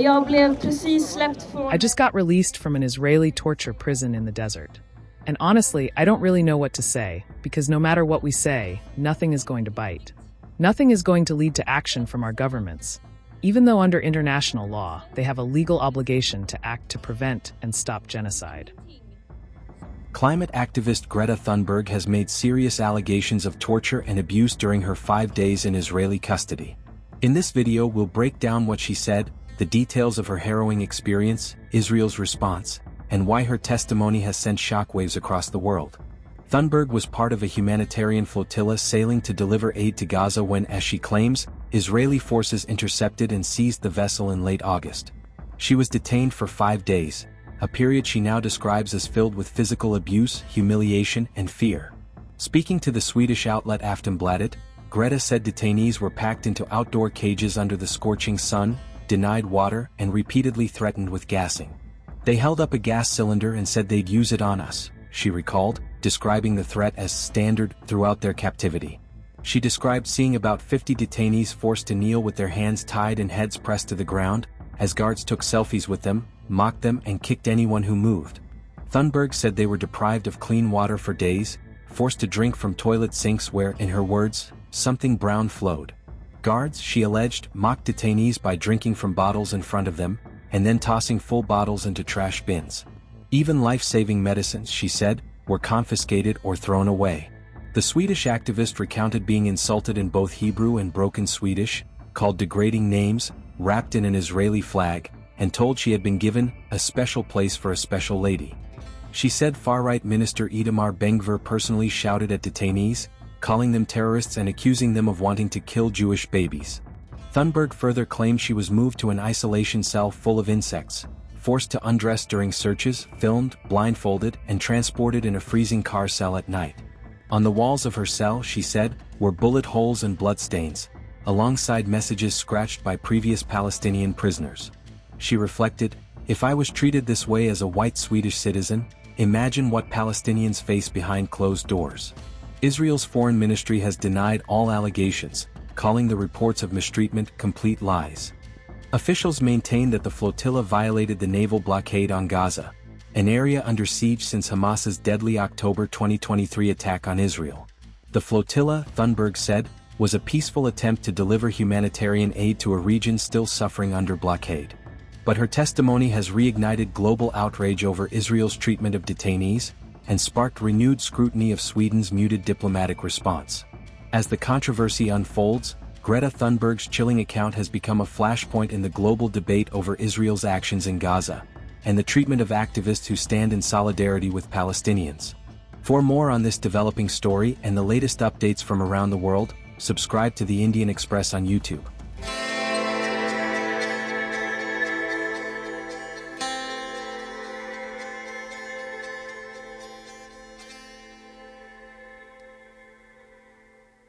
I just got released from an Israeli torture prison in the desert. And honestly, I don't really know what to say, because no matter what we say, nothing is going to bite. Nothing is going to lead to action from our governments. Even though under international law, they have a legal obligation to act to prevent and stop genocide. Climate activist Greta Thunberg has made serious allegations of torture and abuse during her 5 days in Israeli custody. In this video, we'll break down what she said, the details of her harrowing experience, Israel's response, and why her testimony has sent shockwaves across the world. Thunberg was part of a humanitarian flotilla sailing to deliver aid to Gaza when, as she claims, Israeli forces intercepted and seized the vessel in late August. She was detained for 5 days, a period she now describes as filled with physical abuse, humiliation, and fear. Speaking to the Swedish outlet Aftonbladet, Greta said detainees were packed into outdoor cages under the scorching sun, denied water, and repeatedly threatened with gassing. They held up a gas cylinder and said they'd use it on us, she recalled, describing the threat as standard throughout their captivity. She described seeing about 50 detainees forced to kneel with their hands tied and heads pressed to the ground, as guards took selfies with them, mocked them, and kicked anyone who moved. Thunberg said they were deprived of clean water for days, forced to drink from toilet sinks where, in her words, something brown flowed. Guards, she alleged, mocked detainees by drinking from bottles in front of them, and then tossing full bottles into trash bins. Even life-saving medicines, she said, were confiscated or thrown away. The Swedish activist recounted being insulted in both Hebrew and broken Swedish, called degrading names, wrapped in an Israeli flag, and told she had been given a special place for a special lady. She said far-right minister Itamar Ben-Gvir personally shouted at detainees, calling them terrorists and accusing them of wanting to kill Jewish babies. Thunberg further claimed she was moved to an isolation cell full of insects, forced to undress during searches, filmed, blindfolded, and transported in a freezing car cell at night. On the walls of her cell, she said, were bullet holes and bloodstains, alongside messages scratched by previous Palestinian prisoners. She reflected, "If I was treated this way as a white Swedish citizen, imagine what Palestinians face behind closed doors." Israel's foreign ministry has denied all allegations, calling the reports of mistreatment complete lies. Officials maintain that the flotilla violated the naval blockade on Gaza, an area under siege since Hamas's deadly October 2023 attack on Israel. The flotilla, Thunberg said, was a peaceful attempt to deliver humanitarian aid to a region still suffering under blockade. But her testimony has reignited global outrage over Israel's treatment of detainees, and sparked renewed scrutiny of Sweden's muted diplomatic response. As the controversy unfolds, Greta Thunberg's chilling account has become a flashpoint in the global debate over Israel's actions in Gaza, and the treatment of activists who stand in solidarity with Palestinians. For more on this developing story and the latest updates from around the world, subscribe to the Indian Express on YouTube.